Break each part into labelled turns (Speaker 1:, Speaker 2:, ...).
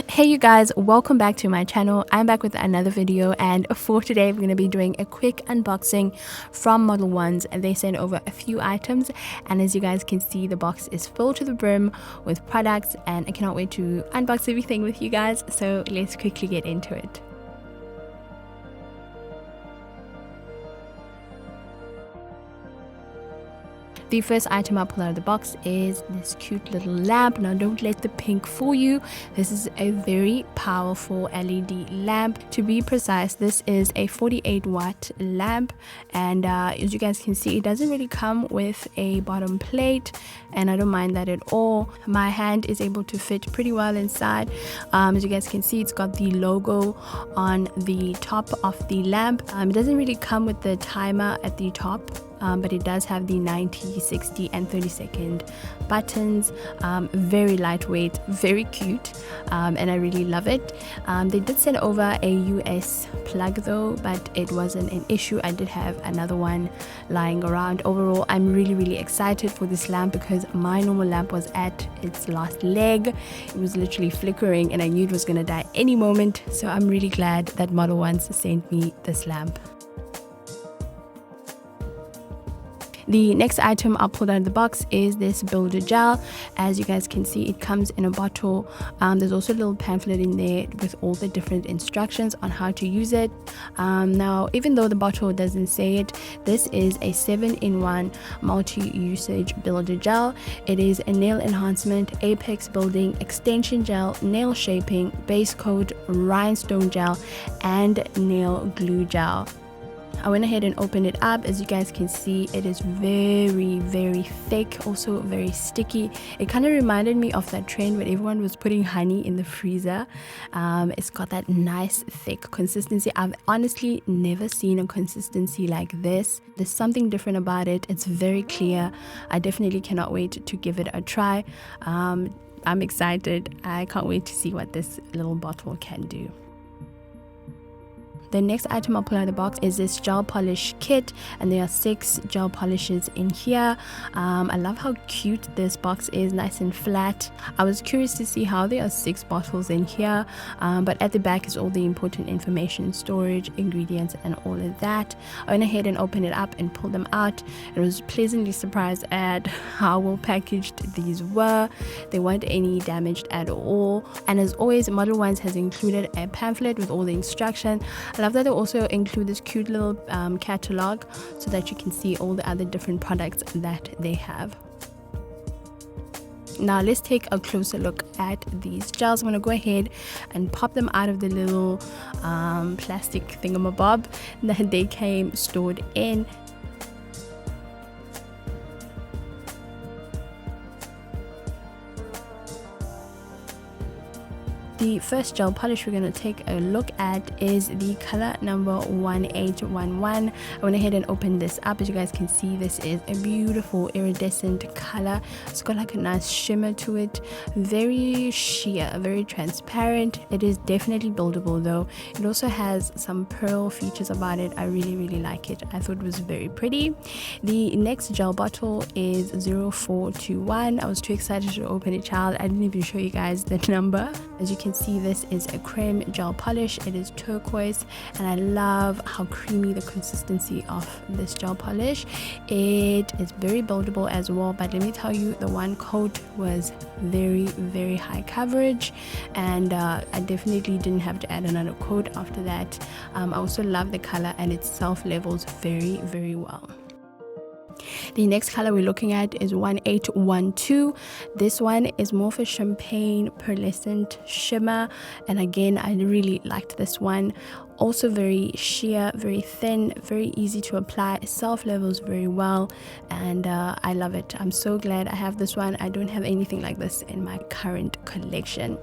Speaker 1: Hey you guys, welcome back to my channel. I'm back with another video, and for today we're going to be doing a quick unboxing from Modelones. And they sent over a few items, and as you guys can see, the box is filled to the brim with products, and I cannot wait to unbox everything with you guys. So let's quickly get into it. The first item I pull out of the box is this cute little lamp. Now don't let the pink fool you. This is a very powerful LED lamp. To be precise, this is a 48 watt lamp, and as you guys can see, it doesn't really come with a bottom plate, and I don't mind that at all. My hand is able to fit pretty well inside. As you guys can see, it's got the logo on the top of the lamp. It doesn't really come with the timer at the top, but it does have the 90, 60 and 30-second buttons. Very lightweight, very cute, and I really love it. They did send over a US plug though, but it wasn't an issue. I did have another one lying around. Overall, I'm really excited for this lamp because my normal lamp was at its last leg. It was literally flickering and I knew it was gonna die any moment, so I'm really glad that Modelones sent me this lamp. The next item I pulled out of the box is this builder gel. As you guys can see, it comes in a bottle. There's also a little pamphlet in there with all the different instructions on how to use it. Now, even though the bottle doesn't say it, this is a 7-in-1 multi-usage builder gel. It is a nail enhancement, apex building, extension gel, nail shaping, base coat, rhinestone gel, and nail glue gel. I went ahead and opened it up. As you guys can see, it is very thick, also very sticky. It kind of reminded me of that trend where everyone was putting honey in the freezer. It's got that nice thick consistency. I've honestly never seen a consistency like this. There's something different about it. It's very clear. I definitely cannot wait to give it a try. I'm excited. I can't wait to see what this little bottle can do. The next item I'll pull out of the box is this gel polish kit, and there are 6 gel polishes in here. I love how cute this box is, nice and flat. I was curious to see how there are 6 bottles in here, but at the back is all the important information, storage, ingredients, and all of that. I went ahead and opened it up and pulled them out. I was pleasantly surprised at how well packaged these were. They weren't any damaged at all, and as always, Modelones has included a pamphlet with all the instructions. I love that they also include this cute little catalog so that you can see all the other different products that they have. Now let's take a closer look at these gels. I'm going to go ahead and pop them out of the little plastic thingamabob that they came stored in. The first gel polish we're going to take a look at is the color number 1811. I went ahead and opened this up. As you guys can see, this is a beautiful iridescent color. It's got like a nice shimmer to it, very sheer, very transparent. It is definitely buildable though. It also has some pearl features about it. I really like it. I thought it was very pretty. The next gel bottle is 0421. I was too excited to open it, child. I didn't even show you guys the number. As you can see, this is a cream gel polish. It is turquoise, and I love how creamy the consistency of this gel polish. It is very buildable as well, but let me tell you, the one coat was very high coverage, and I definitely didn't have to add another coat after that. I also love the color, and it self levels very well. The next color we're looking at is 1812. This one is more of a champagne pearlescent shimmer, and again, I really liked this one. Also very sheer, very thin, very easy to apply, self levels very well, and I love it. I'm so glad I have this one. I don't have anything like this in my current collection.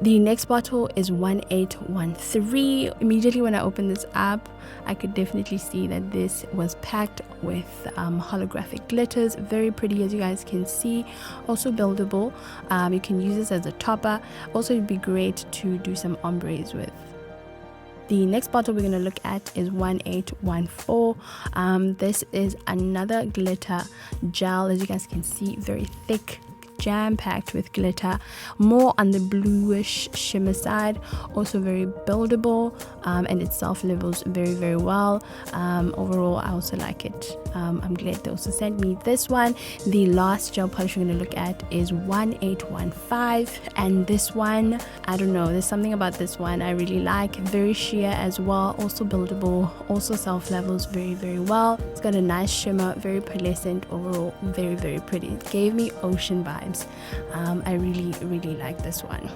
Speaker 1: The next bottle is 1813. Immediately when I opened this up, I could definitely see that this was packed with holographic glitters. Very pretty, as you guys can see. Also buildable. You can use this as a topper. Also, it'd be great to do some ombres with. The next bottle we're going to look at is 1814. This is another glitter gel. As you guys can see, very thick, jam-packed with glitter, more on the bluish shimmer side, also very buildable, and it self-levels very well. Overall, I also like it. I'm glad they also sent me this one. The last gel polish we're going to look at is 1815, and this one, I don't know, there's something about this one I really like. Very sheer as well, also buildable, also self-levels very well. It's got a nice shimmer, very pearlescent. Overall, very pretty. It gave me ocean vibes. I really like this one.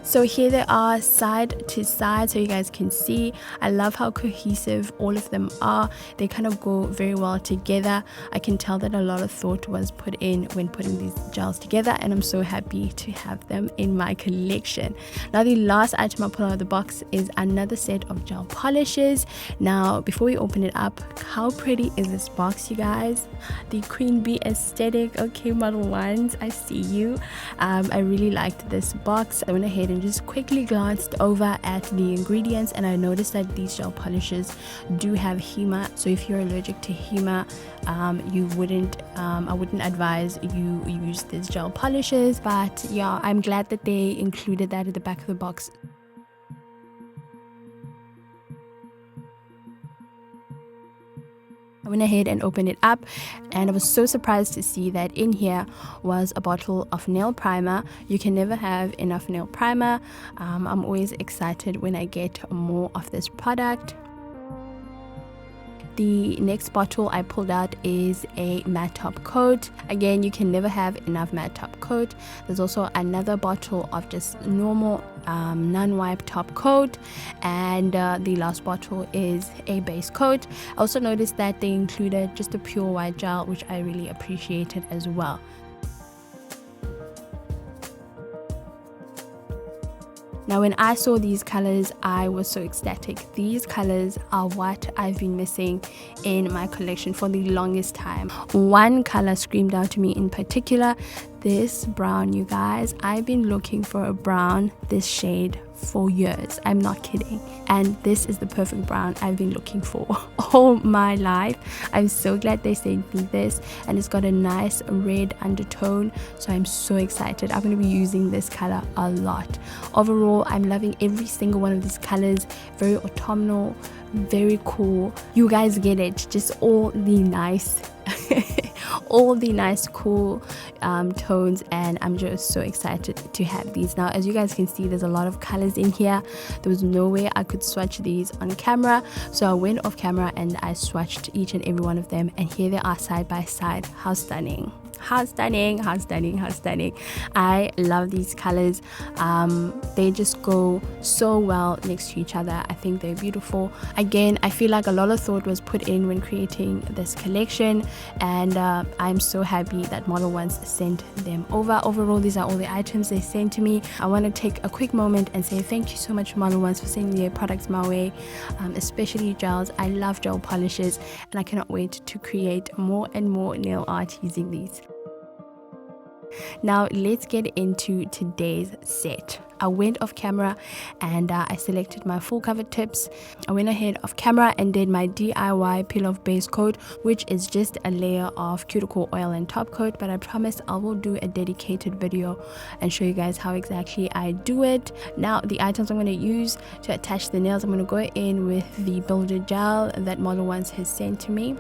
Speaker 1: So here they are side to side, so you guys can see. I love how cohesive all of them are. They kind of go very well together. I can tell that a lot of thought was put in when putting these gels together, and I'm so happy to have them in my collection. Now the last item I pull out of the box is another set of gel polishes. Now before we open it up, how pretty is this box, you guys? The queen bee aesthetic. Okay, Modelones, I see you. I really liked this box. I went ahead and just quickly glanced over at the ingredients, and I noticed that these gel polishes do have HEMA. So if you're allergic to HEMA, I wouldn't advise you use these gel polishes. But yeah, I'm glad that they included that at the back of the box. I went ahead and opened it up, and I was so surprised to see that in here was a bottle of nail primer. You can never have enough nail primer. I'm always excited when I get more of this product. The next bottle I pulled out is a matte top coat. Again, you can never have enough matte top coat. There's also another bottle of just normal non-wipe top coat, and the last bottle is a base coat. I also noticed that they included just a pure white gel, which I really appreciated as well. Now when I saw these colors, I was so ecstatic. These colors are what I've been missing in my collection for the longest time. One color screamed out to me in particular, this brown, you guys. I've been looking for a brown this shade for years. I'm not kidding. And this is the perfect brown I've been looking for all my life. I'm so glad they sent me this, and it's got a nice red undertone, so I'm so excited. I'm going to be using this color a lot. Overall, I'm loving every single one of these colors. Very autumnal, very cool. You guys get it. Just all the nice cool tones, and I'm just so excited to have these. Now as you guys can see, there's a lot of colors in here. There was no way I could swatch these on camera, so I went off camera and I swatched each and every one of them, and here they are side by side. How stunning. How stunning, how stunning, how stunning. I love these colors. They just go so well next to each other. I think they're beautiful. Again, I feel like a lot of thought was put in when creating this collection, and I'm so happy that Modelones sent them over. Overall, these are all the items they sent to me. I want to take a quick moment and say thank you so much, Modelones, for sending their products my way, especially gels. I love gel polishes, and I cannot wait to create more and more nail art using these. Now let's get into today's set. I went off camera and I selected my full cover tips. I went ahead off camera and did my DIY peel off base coat, which is just a layer of cuticle oil and top coat, but I promise I will do a dedicated video and show you guys how exactly I do it. Now the items I'm going to use to attach the nails, I'm going to go in with the builder gel that Modelones has sent to me.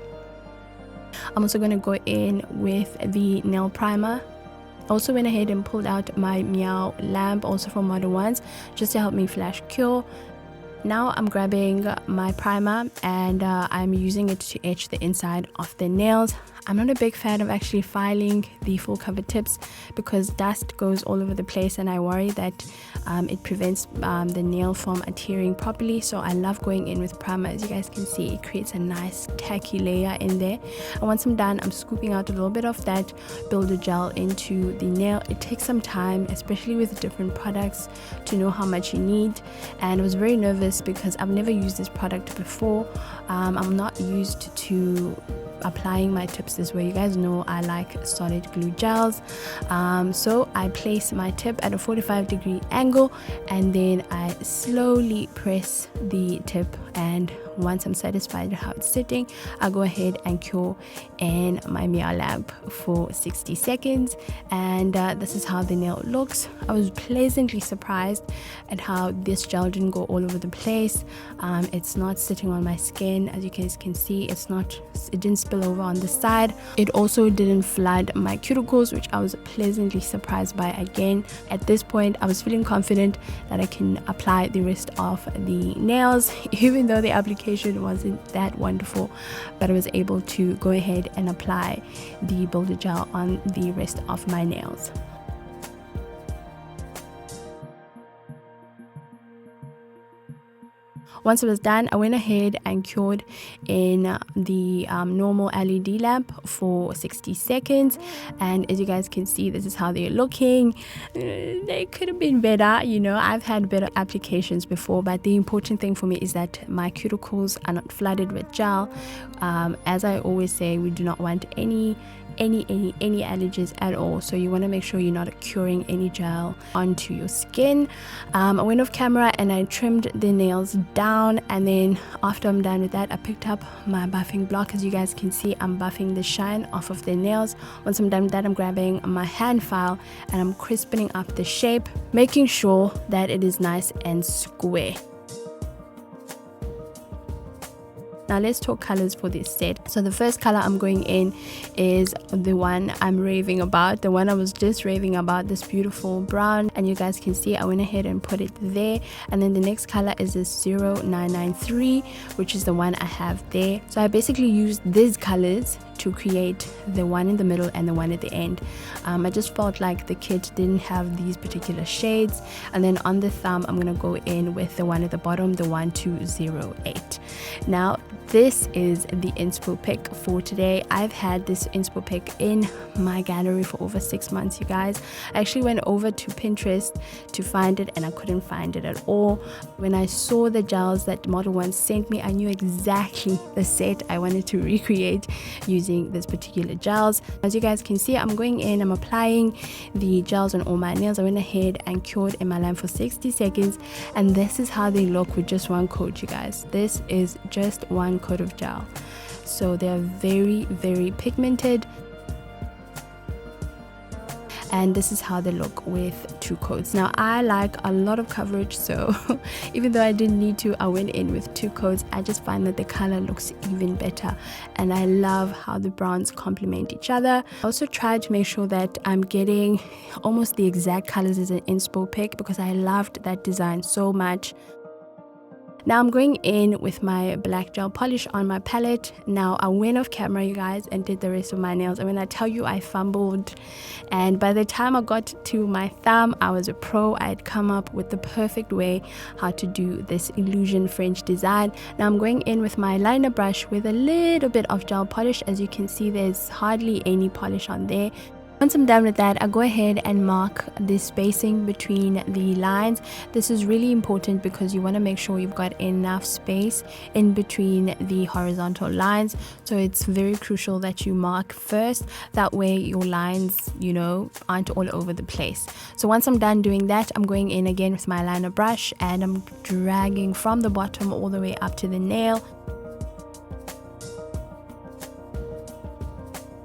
Speaker 1: I'm also going to go in with the nail primer. Also went ahead and pulled out my Meow lamp, also from Modelones, just to help me flash cure. Now I'm grabbing my primer and I'm using it to etch the inside of the nails. I'm not a big fan of actually filing the full cover tips because dust goes all over the place, and I worry that it prevents the nail from adhering properly. So I love going in with primer. As you guys can see, it creates a nice tacky layer in there. And once I'm done, I'm scooping out a little bit of that builder gel into the nail. It takes some time, especially with different products, to know how much you need, and I was very nervous because I've never used this product before. I'm not used to applying my tips this way. You guys know I like solid glue gels, so I place my tip at a 45-degree angle, and then I slowly press the tip, and once I'm satisfied with how it's sitting, I'll go ahead and cure in my mirror lamp for 60 seconds. And this is how the nail looks. I was pleasantly surprised at how this gel didn't go all over the place. It's not sitting on my skin, as you guys can see. It didn't spill over on the side. It also didn't flood my cuticles, which I was pleasantly surprised by. Again, at this point I was feeling confident that I can apply the rest of the nails, even though the application wasn't that wonderful, but I was able to go ahead and apply the builder gel on the rest of my nails. Once it was done, I went ahead and cured in the normal LED lamp for 60 seconds. And as you guys can see, this is how they're looking. They could have been better, you know. I've had better applications before, but the important thing for me is that my cuticles are not flooded with gel. As I always say, we do not want any allergies at all, so you want to make sure you're not curing any gel onto your skin. I went off camera and I trimmed the nails down, and then after I'm done with that, I picked up my buffing block. As you guys can see, I'm buffing the shine off of the nails. Once I'm done with that, I'm grabbing my hand file and I'm crisping up the shape, making sure that it is nice and square. Now let's talk colors for this set. So the first color I'm going in is the one I'm raving about, the one I was just raving about, this beautiful brown, and you guys can see I went ahead and put it there. And then the next color is this 0993, which is the one I have there. So I basically used these colors to create the one in the middle and the one at the end. I just felt like the kit didn't have these particular shades. And then on the thumb, I'm gonna go in with the one at the bottom, the 1208. Now this is the inspo pick for today. I've had this inspo pick in my gallery for over 6 months, you guys. I actually went over to Pinterest to find it and I couldn't find it at all. When I saw the gels that Modelones sent me, I knew exactly the set I wanted to recreate using this particular gels. As you guys can see, I'm going in, I'm applying the gels on all my nails. I went ahead and cured in my lamp for 60 seconds, and this is how they look with just one coat, you guys. This is just one coat of gel, so they're very pigmented, and this is how they look with 2 coats. Now I like a lot of coverage, so even though I didn't need to, I went in with 2 coats. I just find that the color looks even better, and I love how the browns complement each other. I also tried to make sure that I'm getting almost the exact colors as an inspo pick because I loved that design so much. Now I'm going in with my black gel polish on my palette. Now I went off camera, you guys, and did the rest of my nails. And when I tell you I fumbled, and by the time I got to my thumb, I was a pro. I had come up with the perfect way how to do this illusion French design. Now I'm going in with my liner brush with a little bit of gel polish. As you can see, there's hardly any polish on there. Once I'm done with that, I go ahead and mark the spacing between the lines. This is really important because you want to make sure you've got enough space in between the horizontal lines. So it's very crucial that you mark first. That way your lines, you know, aren't all over the place. So once I'm done doing that, I'm going in again with my liner brush and I'm dragging from the bottom all the way up to the nail.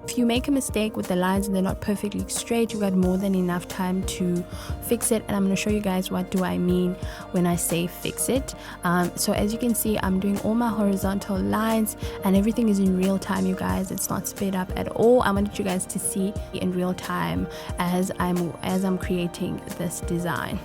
Speaker 1: If you make a mistake with the lines and they're not perfectly straight, you got more than enough time to fix it, and I'm going to show you guys what do I mean when I say fix it. So as you can see, I'm doing all my horizontal lines and everything is in real time, you guys. It's not sped up at all. I wanted you guys to see in real time as I'm creating this design.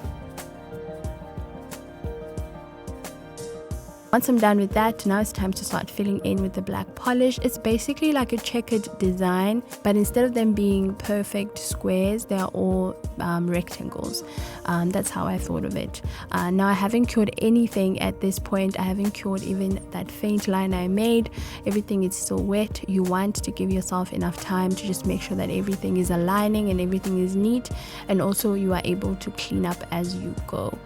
Speaker 1: Once I'm done with that, now it's time to start filling in with the black polish. It's basically like a checkered design, but instead of them being perfect squares, they are all rectangles. That's how I thought of it. Now I haven't cured anything at this point. I haven't cured even that faint line I made. Everything is still wet. You want to give yourself enough time to just make sure that everything is aligning and everything is neat, and also you are able to clean up as you go.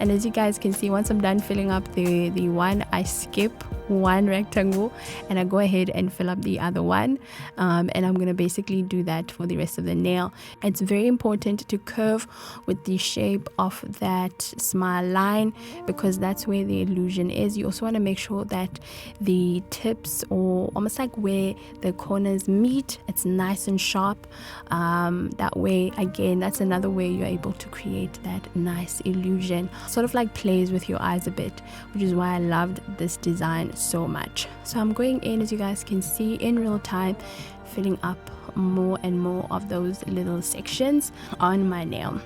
Speaker 1: And as you guys can see, once I'm done filling up the one, I skip one rectangle and I go ahead and fill up the other one, and I'm gonna basically do that for the rest of the nail. It's very important to curve with the shape of that smile line, because that's where the illusion is. You also want to make sure that the tips, or almost like where the corners meet, it's nice and sharp. That way, again, that's another way you're able to create that nice illusion, sort of like plays with your eyes a bit, which is why I loved this design so much. So I'm going in, as you guys can see, in real time, filling up more and more of those little sections on my nail.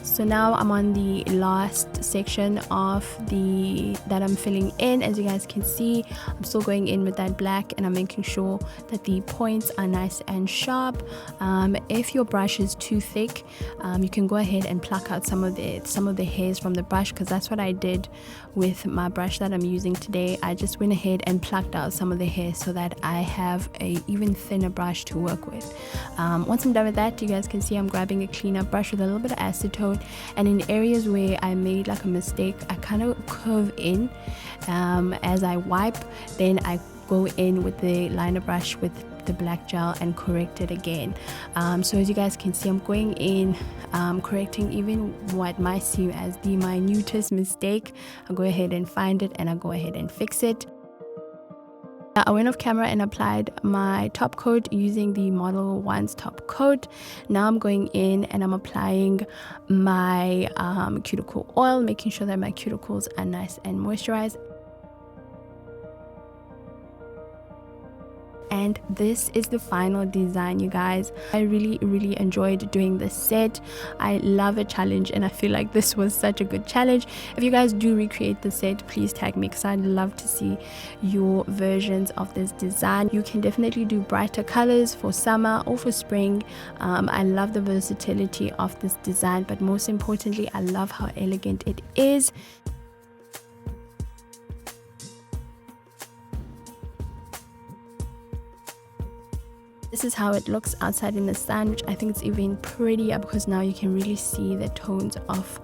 Speaker 1: So now I'm on the last section of that I'm filling in. As you guys can see, I'm still going in with that black, and I'm making sure that the points are nice and sharp. If your brush is too thick, you can go ahead and pluck out some of the hairs from the brush, because that's what I did with my brush that I'm using today. I just went ahead and plucked out some of the hairs so that I have a even thinner brush to work with. Once I'm done with that, you guys can see I'm grabbing a cleaner brush with a little bit of acetone, and in areas where I made like a mistake, I kind of curve in as I wipe. Then I go in with the liner brush with the black gel and correct it again. So as you guys can see, I'm going in, correcting even what might seem as the minutest mistake. I'll go ahead and find it, and I'll go ahead and fix it. I went off camera and applied my top coat using the Modelones top coat. Now I'm going in and I'm applying my cuticle oil, making sure that my cuticles are nice and moisturized. And this is the final design, you guys. I really enjoyed doing this set. I love a challenge, and I feel like this was such a good challenge. If you guys do recreate the set, please tag me, because I'd love to see your versions of this design. You can definitely do brighter colors for summer or for spring. I love the versatility of this design, but most importantly, I love how elegant it is. This is how it looks outside in the sun, which I think it's even prettier, because now you can really see the tones of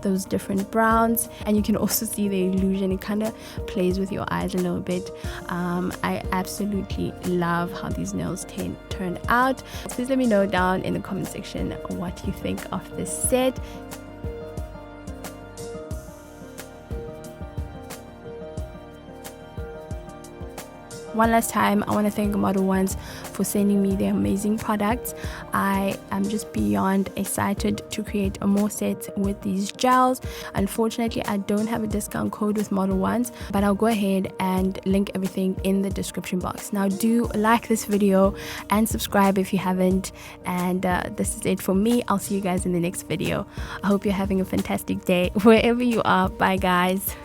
Speaker 1: those different browns, and you can also see the illusion. It kind of plays with your eyes a little bit. I absolutely love how these nails turned out. Please let me know down in the comment section what you think of this set. One last time, I want to thank Modelones for sending me their amazing products. I am just beyond excited to create more sets with these gels. Unfortunately, I don't have a discount code with Modelones, but I'll go ahead and link everything in the description box. Now, do like this video and subscribe if you haven't. And this is it for me. I'll see you guys in the next video. I hope you're having a fantastic day wherever you are. Bye, guys.